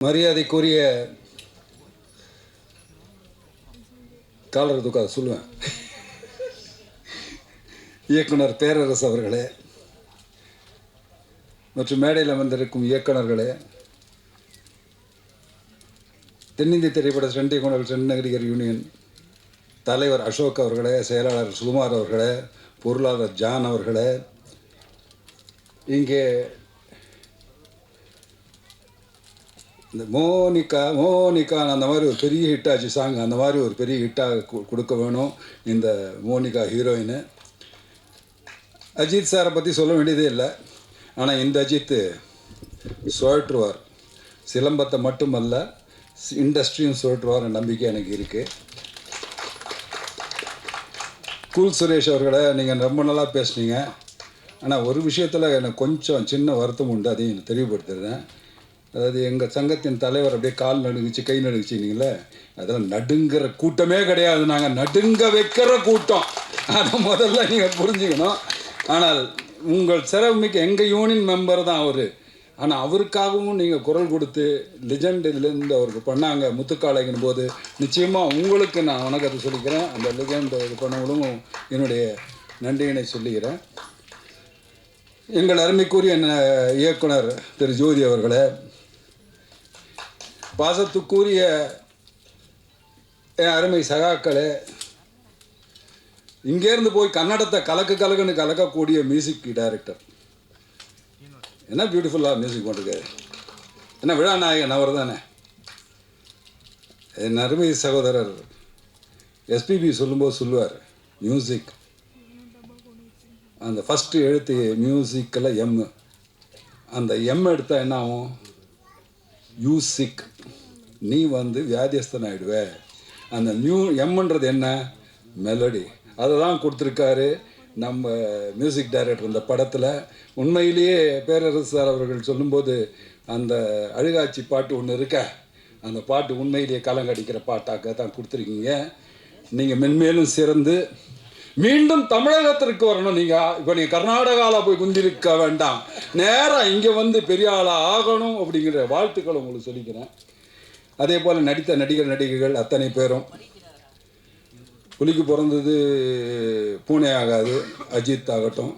மரியாதைக்குரிய காலர் துக்கா சொல்லுவேன் இயக்குனர் பேரரசு அவர்களே மற்றும் மேடையில் வந்திருக்கும் இயக்குனர்களே, தென்னிந்திய திரைப்பட சென்னை இயக்குனர் சென்னை நடிகர் யூனியன் தலைவர் அசோக் அவர்களே, செயலாளர் சுகுமார் அவர்களே, பொருளாளர் ஜான் அவர்களே, இங்கே இந்த மோனிகா அந்த மாதிரி ஒரு பெரிய ஹிட்டாச்சு சாங், அந்த மாதிரி ஒரு பெரிய ஹிட்டாக கொடுக்க வேணும் இந்த மோனிகா ஹீரோயின். அஜித் சாரை பற்றி சொல்ல வேண்டியதே இல்லை. ஆனால் இந்த அஜித் சுழற்றுவார், சிலம்பத்தை மட்டுமல்ல இண்டஸ்ட்ரியும் சுழற்றுவார் நம்பிக்கை எனக்கு இருக்குது. கூல் சுரேஷ் அவர்களை நீங்கள் ரொம்ப நல்லா பேசுனீங்க. ஆனால் ஒரு விஷயத்தில் எனக்கு கொஞ்சம் சின்ன வருத்தம் உண்டு, அதையும் தெளிவுபடுத்துகிறேன். அதாவது எங்கள் சங்கத்தின் தலைவர் அப்படியே கால் நடுங்குச்சு, கை நடுங்குச்சிங்களே, அதெல்லாம் நடுங்கிற கூட்டமே கிடையாது, நாங்கள் நடுங்க வைக்கிற கூட்டம். அதை முதல்ல நீங்கள் புரிஞ்சுக்கணும். ஆனால் உங்கள் சிறப்புமிக்க எங்கள் யூனியன் மெம்பர் தான் அவர். ஆனால் அவருக்காகவும் நீங்கள் குரல் கொடுத்து லெஜண்ட் இதுலேருந்து அவருக்கு பண்ணாங்க முத்துக்காளைங்கிற போது நிச்சயமாக உங்களுக்கு நான் வணக்கத்தை சொல்லிக்கிறேன். அந்த லெஜண்ட் இது பண்ணவங்களும் என்னுடைய நன்றியினை சொல்லிக்கிறேன். எங்கள் அருமைக்குரிய இயக்குனர் திரு ஜோதி அவர்களே, பாசத்துக்குரிய என் அருமை சகாக்களே, இங்கேருந்து போய் கன்னடத்தை கலக்குன்னு கலக்கக்கூடிய மியூசிக் டைரக்டர், என்ன பியூட்டிஃபுல்லாக மியூசிக் பண்ணிருக்காரு, என்ன விழாநாயகன் அவர் தானே. என் அருமை சகோதரர் எஸ்பிபி சொல்லும்போது சொல்லுவார், மியூசிக் அந்த ஃபஸ்ட்டு எழுத்து மியூசிக்கில் எம், அந்த எம் எடுத்தால் என்ன ஆகும், யூசிக், நீ வியாதியஸ்தன் ஆகிடுவே. அந்த எம்ன்றது என்ன, மெலடி. அதை தான் கொடுத்துருக்காரு நம்ம மியூசிக் டைரக்டர் இந்த படத்தில். உண்மையிலேயே பேரரசு சார் அவர்கள் சொல்லும்போது அந்த அழுகாட்சி பாட்டு ஒன்று இருக்க, அந்த பாட்டு உண்மையிலேயே கலங்கடிக்கிற பாட்டாக்க தான் கொடுத்துருக்கீங்க. நீங்கள் மென்மேலும் சிறந்து மீண்டும் தமிழகத்திற்கு வரணும். நீங்கள் கர்நாடகாவில் போய் குந்திருக்க வேண்டாம், நேராக இங்கே பெரிய ஆளாக ஆகணும் அப்படிங்கிற வாழ்த்துக்களை உங்களுக்கு சொல்லிக்கிறேன். அதே போல் நடித்த நடிகர்கள் அத்தனை பேரும், புலிக்கு பிறந்தது பூனே ஆகாது, அஜித் ஆகட்டும்,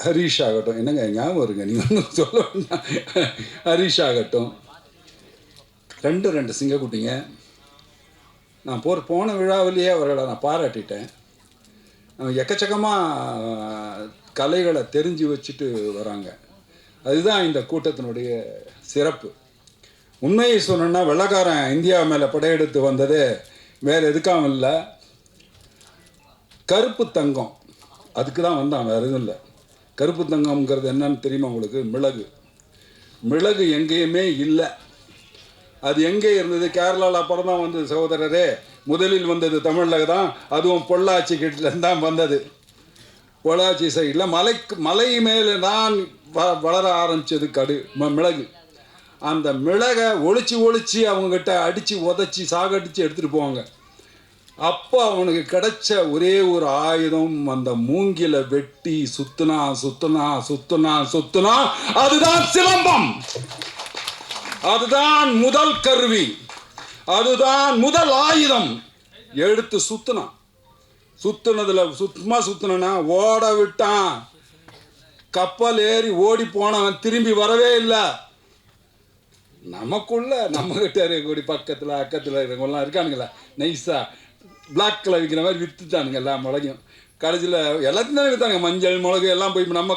ஹரீஷ் ஆகட்டும், என்னங்க ஞாபகம் இருங்க நீங்கள் ஒன்றும் சொல்ல வேண்டாம், ஹரீஷ் ஆகட்டும், ரெண்டு சிங்கக்குட்டிங்க. நான் போன விழாவிலேயே அவர்களை நான் பாராட்டிட்டேன். எக்கச்சக்கமாக கலைகளை தெரிஞ்சு வச்சுட்டு வராங்க. அதுதான் இந்த கூட்டத்தினுடைய சிறப்பு. உண்மையை சொன்னோன்னா, வெள்ளக்காரன் இந்தியா மேலே படையெடுத்து வந்தது வேறு எதுக்காகவும் இல்லை, கருப்பு தங்கம் அதுக்கு தான் வந்தான், வேறு எதுவும் இல்லை. கருப்பு தங்கம்ங்கிறது என்னன்னு தெரியுமா உங்களுக்கு? மிளகு எங்கேயுமே இல்லை. அது எங்கே இருந்தது? கேரளாவில் அப்புறம் தான் வந்தது சகோதரரே. முதலில் வந்தது தமிழில் தான், அதுவும் பொள்ளாச்சி கிட்டேருந்து தான் வந்தது. பொள்ளாச்சி சைடில் மலை மேலே தான் வளர ஆரம்பித்தது மிளகு. அந்த மிளகை ஒழிச்சு அவங்கக்கிட்ட அடித்து உதச்சி சாகடித்து எடுத்துகிட்டு போவாங்க. அப்போ அவனுக்கு கிடைச்ச ஒரே ஒரு ஆயுதம், அந்த மூங்கில வெட்டி சுத்துனா அதுதான் சிலம்பம். அதுதான் முதல் கருவி, அதுதான் முதல் ஆயுதம். எடுத்து சுத்துனதுல சுத்தனா ஓட விட்டான். கப்பல் ஏறி ஓடி போனவன் திரும்பி வரவே இல்லை. நமக்குள்ள நம்மகிட்ட இருக்கக்கூடிய பக்கத்தில் அக்கத்தில் இருக்கிறவங்கலாம் இருக்கானுங்களா, நைஸா பிளாக் கலர் விற்கிற மாதிரி விற்றுட்டானுங்க எல்லா மிளகையும். கடைசியில் எல்லாத்தையும் தான் விற்றாங்க, மஞ்சள் மிளகு எல்லாம் போய் இப்போ நம்ம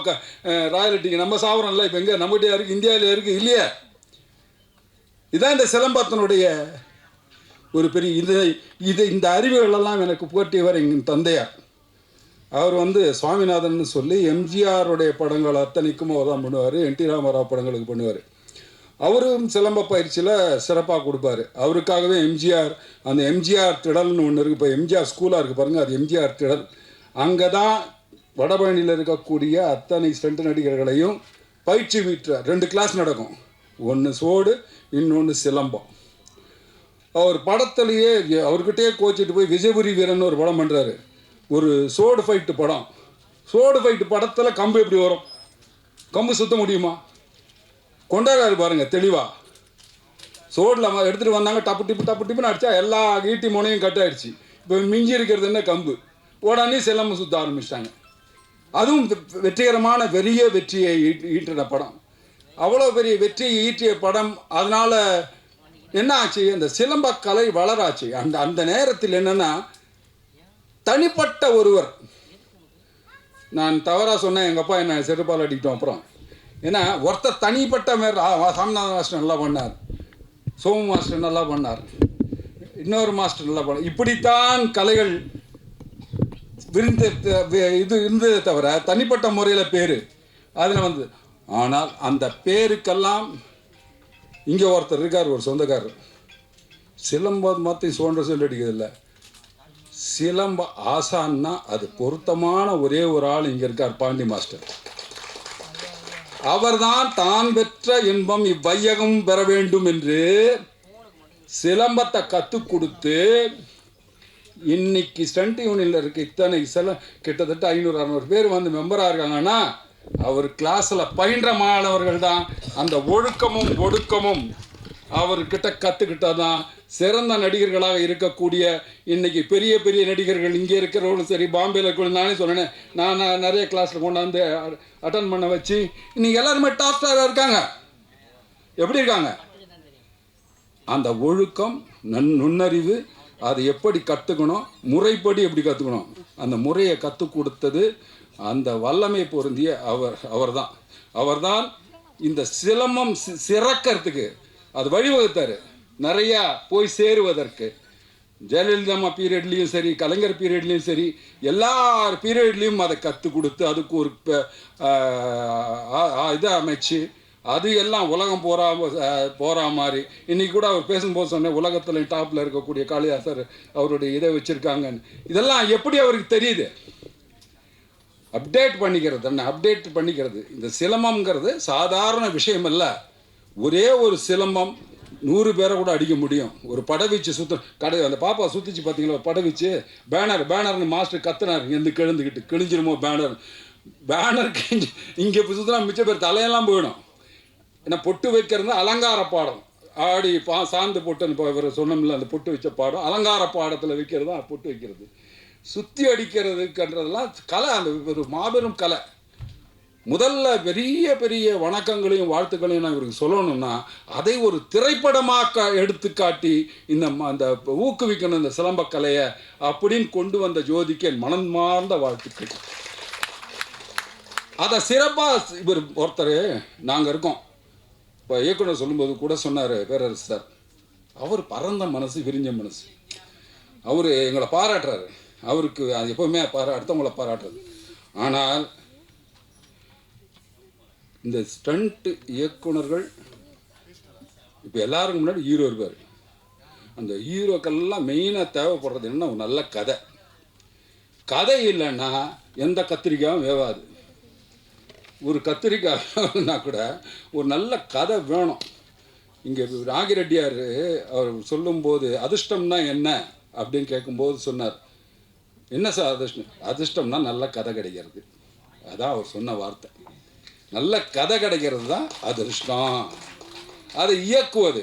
ராயல்ட்டிக்கு நம்ம சாப்பிட்றோம்ல, இப்போ எங்கே நம்மகிட்டே இருக்குது, இந்தியாவில் இருக்குது இல்லையே. இதுதான் இந்த சிலம்பத்தினுடைய ஒரு பெரிய இந்த அறிவுகளெல்லாம் எனக்கு போட்டியவர் எங்கள் தந்தையார். அவர் சுவாமிநாதன் சொல்லி எம்ஜிஆருடைய படங்கள் அத்தனைக்கும் அவர் தான் பண்ணுவார், என் டி ராமராவ் படங்களுக்கு பண்ணுவார். அவரும் சிலம்ப பயிற்சியில் சிறப்பாக கொடுப்பார். அவருக்காகவே எம்ஜிஆர், அந்த எம்ஜிஆர் திடல்னு ஒன்று இருக்குது, இப்போ எம்ஜிஆர் ஸ்கூலாக இருக்குது பாருங்கள், அது எம்ஜிஆர் திடல். அங்கே தான் வடபழனியில் இருக்கக்கூடிய அத்தனை ஸ்டண்ட் நடிகர்களையும் பயிற்சி வீட்டுற 2 கிளாஸ் நடக்கும். ஒன்று சோடு, இன்னொன்று சிலம்பம். அவர் படத்துலையே அவர்கிட்டயே கோச்சிட்டு போய் விஜயபுரி வீரன் ஒரு படம் பண்ணுறாரு, ஒரு சோடு ஃபைட்டு படம். சோடு ஃபைட்டு படத்தில் கம்பு எப்படி வரும்? கம்பு சுத்த முடியுமா? கொண்டாடுறாரு பாருங்கள் தெளிவாக. சோடில் எடுத்துகிட்டு வந்தாங்க, டப்புன்னு அடித்தா எல்லா ஈட்டி முனையும் கட் ஆகிடுச்சு. இப்போ மிஞ்சி இருக்கிறது என்ன கம்பு, உடனே சிலம்பம் சுற்ற ஆரம்பிச்சிட்டாங்க. அதுவும் வெற்றிகரமான பெரிய வெற்றியை ஈட்டின படம். அவ்வளோ பெரிய வெற்றியை ஈட்டிய படம். அதனால் என்ன ஆச்சு, அந்த சிலம்ப கலை வளராச்சு. அந்த நேரத்தில் என்னென்னா, தனிப்பட்ட ஒருவர், நான் தவறாக சொன்னேன், எங்கள் அப்பா என்ன செருப்பால் அடிக்கிட்டோம் அப்புறம். ஏன்னா ஒருத்தர் தனிப்பட்ட மாரி, சாமிநாதன் மாஸ்டர் நல்லா பண்ணார், சோமு மாஸ்டர் நல்லா பண்ணார், இன்னொரு மாஸ்டர் நல்லா பண்ணார். இப்படித்தான் கலைகள் இது இருந்ததே தவிர தனிப்பட்ட முறையில் பேர் அதில் வந்து. ஆனால் அந்த பேருக்கெல்லாம் இங்கே ஒருத்தர் இருக்கார், ஒரு சொந்தக்காரர், சிலம்பம் மாற்றி சொல்லி அடிக்கிறதில்ல, சிலம்ப ஆசான்னா அது பொருத்தமான ஒரே ஒரு ஆள் இங்கே இருக்கார், பாண்டி மாஸ்டர். அவர்தான் தான் பெற்ற இன்பம் இவ்வையகம் பெற வேண்டும் என்று சிலம்பத்தை கற்றுக் கொடுத்து இன்னைக்கு ஸ்டண்ட் யூனியனில் இருக்க இத்தனை கிட்டத்தட்ட 500-600 பேர் வந்து மெம்பராக இருக்காங்கன்னா அவர் கிளாஸில் பயின்ற மாணவர்கள் தான். அந்த ஒடுக்கமும் அவர்கிட்ட கற்றுக்கிட்டதான் சிறந்த நடிகர்களாக இருக்கக்கூடிய இன்னைக்கு பெரிய பெரிய நடிகர்கள் இங்கே இருக்கிறவங்களும் சரி, பாம்பேயில் இருக்கிற, நானே சொன்னேன், நான் நிறைய கிளாஸில் கொண்டாந்து அட்டன் பண்ண வச்சு இன்னைக்கு எல்லாருமே டாப் ஸ்டாராக இருக்காங்க. எப்படி இருக்காங்க? அந்த ஒழுக்கம், நுண்ணறிவு, அதை எப்படி கற்றுக்கணும், முறைப்படி எப்படி கற்றுக்கணும், அந்த முறையை கற்றுக் கொடுத்தது அந்த வல்லமை பொருந்திய அவர்தான் இந்த சிலம்பம் சிறக்கிறதுக்கு அது வழிவகுத்தார். நிறையா போய் சேருவதற்கு ஜெயலலிதா பீரியட்லேயும் சரி, கலைஞர் பீரியட்லேயும் சரி, எல்லா பீரியட்லேயும் அதை கற்றுக் கொடுத்து அதுக்கு ஒரு இதை அமைச்சு அது எல்லாம் உலகம் போகிற மாதிரி. இன்றைக்கி கூட அவர் பேசும்போது சொன்னேன், உலகத்தில் டாப்பில் இருக்கக்கூடிய காளிதாசர் அவருடைய இதை வச்சுருக்காங்கன்னு. இதெல்லாம் எப்படி அவருக்கு தெரியுது? அப்டேட் பண்ணிக்கிறது. இந்த சிலம்பம்ங்கிறது சாதாரண விஷயம் அல்ல. ஒரே ஒரு சிலம்பம் 100 பேரை கூட அடிக்க முடியும். ஒரு படவீச்சு அந்த பாப்பா சுற்றிச்சு பார்த்தீங்களா, ஒரு படவீச்சு பேனர்னு மாஸ்டர் கத்துனார், இங்கேருந்து கிழிஞ்சிருமோ பேனர் கிழிஞ்சு இங்கே சுற்றினா மிச்ச பேர் தலையெல்லாம் போயிடும். ஏன்னா பொட்டு வைக்கிறது அலங்கார பாடம், ஆடி சார்ந்து பொட்டுன்னு இப்போ இவர் சொன்னோம்ல, அந்த பொட்டு வச்ச பாடம் அலங்கார பாடத்தில் வைக்கிறது தான் பொட்டு வைக்கிறது. சுற்றி அடிக்கிறதுன்றதெல்லாம் கலை, அந்த ஒரு மாபெரும் கலை. முதல்ல பெரிய பெரிய வணக்கங்களையும் வாழ்த்துக்களையும் நான் இவருக்கு சொல்லணும்னா அதை ஒரு திரைப்படமாக எடுத்துக்காட்டி அந்த ஊக்குவிக்கணும் இந்த சிலம்பக்கலையை அப்படின்னு கொண்டு வந்த ஜோதிக்கு என் மனமார்ந்த வாழ்த்துக்கள். அதை சிறப்பாக இவர் ஒருத்தர் நாங்கள் இருக்கோம். இப்போ இயக்குனர் சொல்லும்போது கூட சொன்னார் பேரரசு சார், அவர் பரந்த மனசு, விரிஞ்ச மனசு. அவர் எங்களை பாராட்டுறாரு. அவருக்கு அது எப்போவுமே அடுத்தவங்களை பாராட்டுறது. ஆனால் இந்த ஸ்டண்ட் இயக்குனர்கள் இப்போ எல்லாருக்கும் முன்னாடி ஹீரோ இருப்பார். அந்த ஹீரோக்கெல்லாம் மெயினாக தேவைப்படுறது என்ன, ஒரு நல்ல கதை இல்லைன்னா எந்த கத்திரிக்காயும் வேவாது. ஒரு கத்திரிக்காய்னா கூட ஒரு நல்ல கதை வேணும். இங்கே நாகிரெட்டியார் அவர் சொல்லும்போது அதிர்ஷ்டம்னா என்ன அப்படின்னு கேட்கும்போது சொன்னார், என்ன சார் அதிர்ஷ்டம்னா நல்ல கதை கிடைக்கிறது. அதான் அவர் சொன்ன வார்த்தை. நல்ல கதை கிடைக்கிறது தான் அதிர்ஷ்டம். அதை இயக்குவது.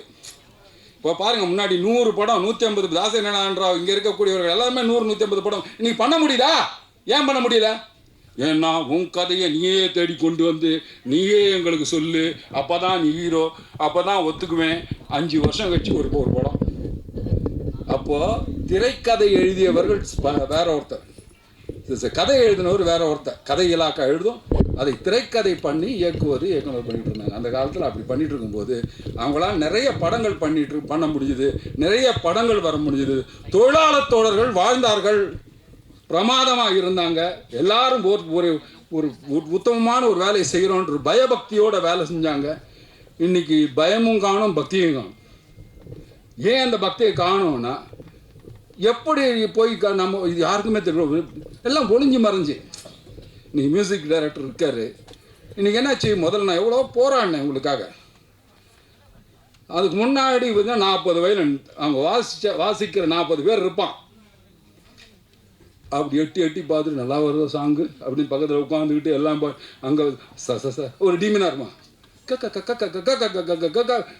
இப்போ பாருங்கள், முன்னாடி 100 படம் 150 தாசனான்றாவ் இங்கே இருக்கக்கூடியவர்கள் எல்லாருமே 100-150 படம் இன்னைக்கு பண்ண முடியுதா? ஏன் பண்ண முடியல? ஏன்னா உன் கதையை நீயே தேடி கொண்டு வந்து நீயே எங்களுக்கு சொல்லு, அப்போ தான் நீ ஹீரோ, அப்போ தான் ஒத்துக்குவேன். 5 வருஷம் கழிச்சு ஒரு படம். அப்போது திரைக்கதை எழுதியவர்கள் வேற ஒருத்தர், கதை எழுதினவர் வேற ஒருத்தர். கதை இலாக்கா எழுதும், அதை திரைக்கதை பண்ணி இயக்குனர் பண்ணிட்டு இருந்தாங்க. அந்த காலத்தில் அப்படி பண்ணிட்டு இருக்கும்போது அவங்களாம் நிறைய படங்கள் பண்ண முடியுது, நிறைய படங்கள் வர முடியுது. தொழிலாளர் தோழர்கள் வாழ்ந்தார்கள், பிரமாதமாக இருந்தாங்க. எல்லாரும் ஒரு ஒரு உத்தமமான ஒரு வேலையை செய்கிறோன்ற பயபக்தியோட வேலை செஞ்சாங்க. இன்னைக்கு பயமும் காணும், பக்தியும் காணும். ஏன் அந்த பக்தியை காணும்னா, எப்படி போய் நம்ம இது யாருக்குமே தெரியும், எல்லாம் ஒளிஞ்சு மறைஞ்சு. நீ மியூசிக் டைரக்டர் இருக்காரு, இன்றைக்கி என்னாச்சு, முதல்ல நான் எவ்வளோ போராடினேன் உங்களுக்காக. அதுக்கு முன்னாடி வந்து 40 வயலின் அவங்க வாசிக்கிற 40 பேர் இருப்பான். அப்படி எட்டி பார்த்துட்டு நல்லா வருது சாங்கு அப்படின்னு பக்கத்தில் உட்காந்துக்கிட்டு எல்லாம் அங்கே ஒரு டீமினாக இருப்பான்.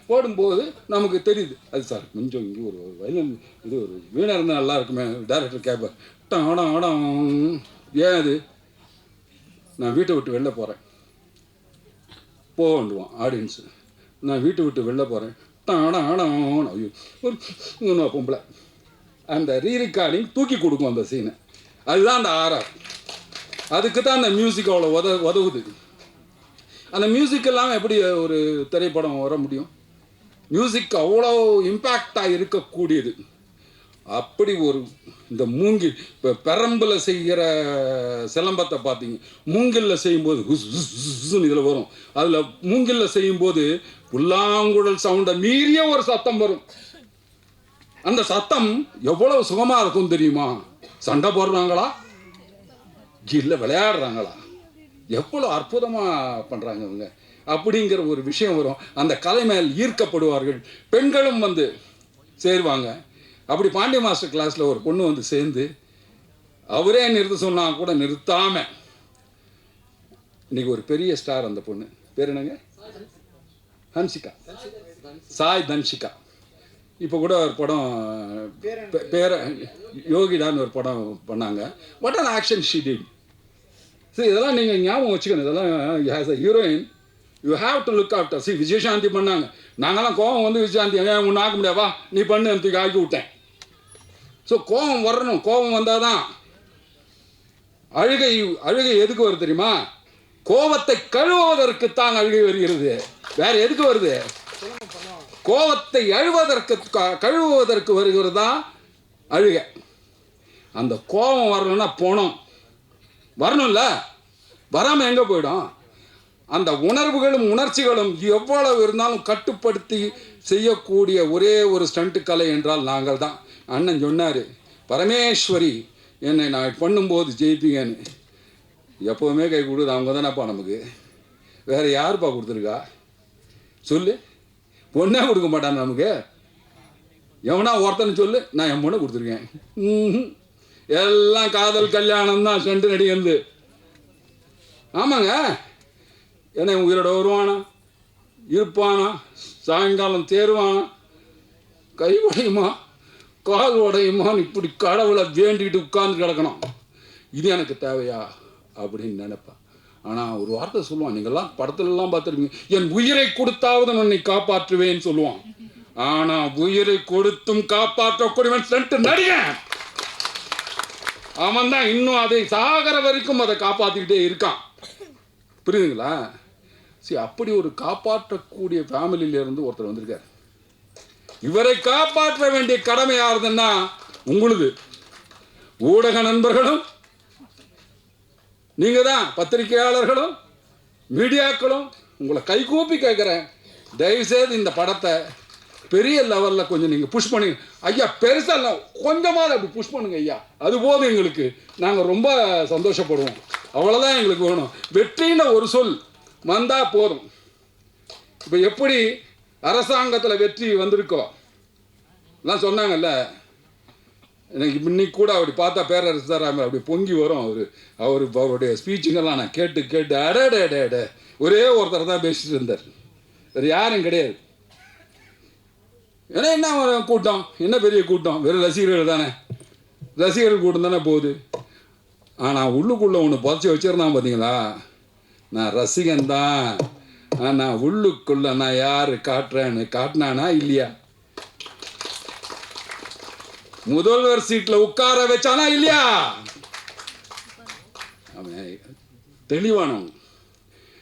போடும்போது நமக்கு தெரியுது. அது சார் கொஞ்சம் இங்கே ஒரு வயலின் இது ஒரு வீணாக இருந்தால் நல்லா இருக்குமே டேரக்டர் கேட்பார். ஆடம் ஏன் அது நான் வீட்டை விட்டு வெளில போகிறேன் போண்டுவான் ஆடியன்ஸு. நான் வீட்டை விட்டு வெளில போகிறேன் ஐயோ ஒரு பொம்பளை அந்த ரீரிகார்டிங் தூக்கி கொடுக்கும் அந்த சீனை. அதுதான் அந்த ஆர்ஆர். அதுக்கு தான் அந்த மியூசிக் அவ்வளோ உதவுது. அந்த மியூசிக் எல்லாம் எப்படி ஒரு திரைப்படம் வர முடியும்? மியூசிக் அவ்வளோ இம்பேக்டாக இருக்கக்கூடியது. அப்படி ஒரு இந்த மூங்கில் இப்போ பெரம்பில் செய்கிற சிலம்பத்தை பார்த்தீங்க, மூங்கிலில் செய்யும்போது இதில் வரும். அதில் மூங்கிலில் செய்யும்போது புல்லாங்குழல் சவுண்டை மீறிய ஒரு சத்தம் வரும். அந்த சத்தம் எவ்வளவு சுகமாக இருக்கும் தெரியுமா? சண்டை போடுறாங்களா இல்லை விளையாடுறாங்களா, எவ்வளோ அற்புதமாக பண்ணுறாங்க இவங்க அப்படிங்கிற ஒரு விஷயம் வரும். அந்த கலை மேல் ஈர்க்கப்படுவார்கள். பெண்களும் வந்து சேருவாங்க. அப்படி பாண்டிய மாஸ்டர் கிளாஸில் ஒரு பொண்ணு வந்து சேர்ந்து அவரே நிறுத்த சொன்னால் கூட நிறுத்தாமல் இன்னைக்கு ஒரு பெரிய ஸ்டார். அந்த பொண்ணு பேர் என்னங்க? ஹன்சிகா, சாய் தன்ஷிகா. இப்போ கூட ஒரு படம் பேர யோகிடான்னு ஒரு படம் பண்ணாங்க. What on action she did. சரி, இதெல்லாம் நீங்கள் ஞாபகம் வச்சுக்கணும். இதெல்லாம் as a heroine you have to look after. சரி, விஜயசாந்தி பண்ணாங்க. நாங்கள்லாம் கோவம் வந்து விஜயசாந்தி உன்னை ஆக்க முடியாவா நீ பண்ணு எனக்கு ஆக்கி விட்டேன். ஸோ கோபம் வரணும். கோபம் வந்தால் தான் அழுகை. அழுகை எதுக்கு வருது தெரியுமா? கோபத்தை கழுவுவதற்குத்தான் அழுகை வருகிறது. வேற எதுக்கு வருது? கோபத்தை கழுவுவதற்கு வருகிறது தான் அழுகை. அந்த கோபம் வரணும்னா போனோம் வரணும்ல, வராமல் எங்கே போயிடும்? அந்த உணர்வுகளும் உணர்ச்சிகளும் எவ்வளவு இருந்தாலும் கட்டுப்படுத்தி செய்யக்கூடிய ஒரே ஒரு ஸ்டண்ட் கலை என்றால் நாங்கள் தான். அண்ணன் சொன்னார், பரமேஸ்வரி என்னை நான் பண்ணும்போது ஜெயிப்பீங்கன்னு. எப்போவுமே கை கொடுக்குது அவங்க தானேப்பா நமக்கு. வேறு யாருப்பா கொடுத்துருக்கா சொல்லு? பொண்ணே கொடுக்க மாட்டான் நமக்கு. எவனா ஒருத்தனை சொல்லு, நான் என் பொண்ணை கொடுத்துருக்கேன். எல்லாம் காதல் கல்யாணம் தான் செண்டு நடிகந்து. ஆமாங்க, என்னை உயிரோட வருவானா, இருப்பானா, சாயங்காலம் தேருவானா, கை உடையுமா கால் உடையுமான்னு இப்படி கடவுளை வேண்டிகிட்டு உட்கார்ந்து கிடக்கணும். இது எனக்கு தேவையா அப்படின்னு நினைப்பேன். ஆனால் ஒரு வார்த்தை சொல்லுவான், நீங்கள்லாம் படத்துலலாம் பார்த்துருப்பீங்க, என் உயிரை கொடுத்தாவது உன்னை காப்பாற்றுவேன்னு சொல்லுவான். ஆனால் உயிரை கொடுத்தும் காப்பாற்றக்கூடியவன் சென்று நடிகன். அவன் தான் இன்னும் அதை சாகர வரைக்கும் அதை காப்பாற்றிக்கிட்டே இருக்கான். புரியுதுங்களா? சரி, அப்படி ஒரு காப்பாற்றக்கூடிய ஃபேமிலியிலேருந்து ஒருத்தர் வந்திருக்கார். இவரை காப்பாற்ற வேண்டிய கடமை யாருதுன்னா உங்களுது. ஊடக நண்பர்களும் நீங்க தான், பத்திரிகையாளர்களும் மீடியாக்களும் உங்களை கைகூப்பி கேட்குறேன், தயவுசெய்து இந்த படத்தை பெரிய லெவலில் கொஞ்சம் நீங்கள் புஷ் பண்ணுங்க ஐயா. பெருசாக இல்லை, கொஞ்சமாக அப்படி புஷ் பண்ணுங்க ஐயா. அது போதும் எங்களுக்கு, நாங்கள் ரொம்ப சந்தோஷப்படுவோம். அவ்வளோதான் எங்களுக்கு வேணும். வெற்றின்னு ஒரு சொல் வந்தால் போதும். இப்போ எப்படி அரசாங்கத்தில் வெற்றி வந்திருக்கோ எல்லாம் சொன்னாங்கல்ல, எனக்கு இன்னைக்கு கூட அப்படி பார்த்தா பேரரசர் அப்படி பொங்கி வரும். அவருடைய ஸ்பீச்சுங்கெல்லாம் நான் கேட்டு அடே ஒரே ஒருத்தர் தான் பேசிட்டு இருந்தார், வேறு யாரும் கிடையாது. ஏன்னா என்ன கூட்டம், என்ன பெரிய கூட்டம், வெறும் ரசிகர்கள் தானே, ரசிகர்கள் கூட்டம் தானே போகுது. ஆனால் உள்ளுக்குள்ளே ஒன்று புதைச்சி வச்சுருந்தான் பார்த்தீங்களா, நான் ரசிகன் தான், ஆனால் உள்ளுக்குள்ளே நான் யார் காட்டுறேன்னு காட்டினானா இல்லையா? முதல்வர் சீட்டில் உட்கார வச்சானா இல்லையா? தெளிவானவங்க.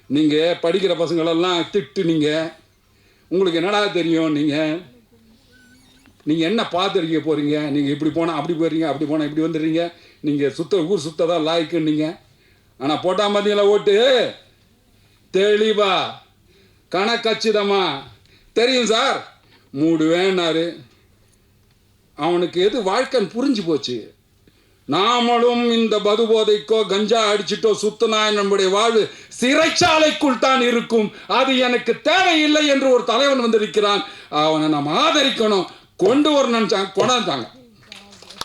நீங்கள் படிக்கிற பசங்களெல்லாம் திட்டுனீங்க, உங்களுக்கு என்னடா தெரியும், நீங்கள் என்ன பார்த்துருக்க போகிறீங்க, நீங்கள் இப்படி போனால் அப்படி போகிறீங்க, அப்படி போனால் இப்படி வந்துடுறீங்க, நீங்கள் ஊர் சுத்ததான் லாய்க்குன்னீங்க. ஆனால் போட்டால் பார்த்தீங்களா ஓட்டு, தெளிவா கணக்கச்சிதமா தெரியும் சார், மூடுவேன்னாரு. அவனுக்கு எது வாழ்க்கைன்னு புரிஞ்சு போச்சு. நாமளும் இந்த மதுபோதைக்கோ கஞ்சா அடிச்சுட்டோ சுத்தினா நம்முடைய வாழ்வு சிறைச்சாலைக்குள் தான் இருக்கும். அது எனக்கு தேவையில்லை என்று ஒரு தலைவன் வந்திருக்கிறான், அவனை நாம் ஆதரிக்கணும், கொண்டு வரணும்னு கொண்டாந்தாங்க.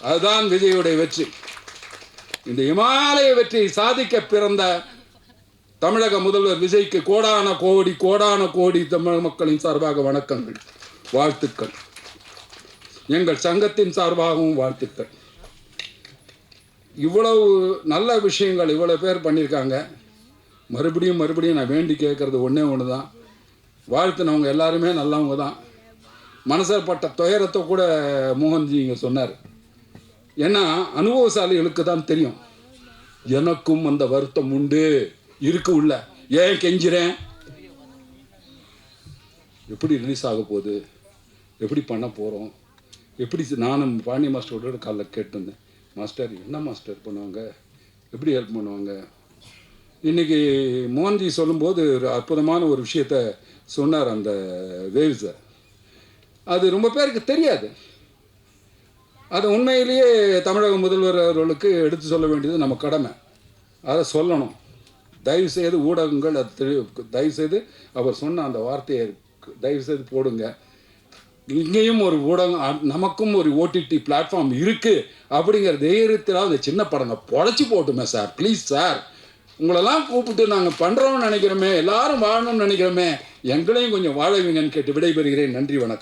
அதுதான் விஜயுடைய வெற்றி. இந்த இமாலய வெற்றியை சாதிக்க பிறந்த தமிழக முதல்வர் விஜய்க்கு கோடான கோடி தமிழக மக்களின் சார்பாக வணக்கங்கள், வாழ்த்துக்கள். எங்கள் சங்கத்தின் சார்பாகவும் வாழ்த்துக்கள். இவ்வளவு நல்ல விஷயங்கள் இவ்வளோ பேர் பண்ணியிருக்காங்க. மறுபடியும் நான் வேண்டி கேட்குறது ஒன்று தான், வாழ்த்துனவங்க எல்லாருமே நல்லவங்க தான். மனசப்பட்ட துயரத்தை கூட மோகன்ஜி இங்கே சொன்னார். ஏன்னா அனுபவசாலிகளுக்கு தான் தெரியும். எனக்கும் அந்த வருத்தம் உண்டு, இருக்கு உள்ள. ஏன் கெஞ்சிறேன்? எப்படி ரிலீஸ் ஆக போகுது, எப்படி பண்ண போகிறோம், எப்படி? நானும் பாண்டிய மாஸ்டரோட காலைல கேட்டிருந்தேன், மாஸ்டர் என்ன மாஸ்டர் பண்ணுவாங்க, எப்படி ஹெல்ப் பண்ணுவாங்க? இன்றைக்கி மோகன்ஜி சொல்லும்போது ஒரு அற்புதமான ஒரு விஷயத்த சொன்னார். அந்த வேவ்ஸை அது ரொம்ப பேருக்கு தெரியாது. அது உண்மையிலேயே தமிழக முதல்வர் அவர்களுக்கு எடுத்து சொல்ல வேண்டியது நம்ம கடமை. அதை சொல்லணும். தயவுசெய்து ஊடகங்கள் அது தயவுசெய்து அவர் சொன்ன அந்த வார்த்தையை தயவுசெய்து போடுங்க. இங்கேயும் ஒரு ஊடகம், நமக்கும் ஒரு ஓடிடி பிளாட்ஃபார்ம் இருக்குது அப்படிங்கிற தைரியத்தில் அந்த சின்ன படங்க பொழைச்சி போட்டுமே சார், ப்ளீஸ் சார். உங்களெல்லாம் கூப்பிட்டு நாங்கள் பண்ணுறோம்னு நினைக்கிறோமே, எல்லாரும் வாழணும்னு நினைக்கிறோமே, எங்களையும் கொஞ்சம் வாழவீங்கன்னு கேட்டு விடைபெறுகிறேன். நன்றி, வணக்கம்.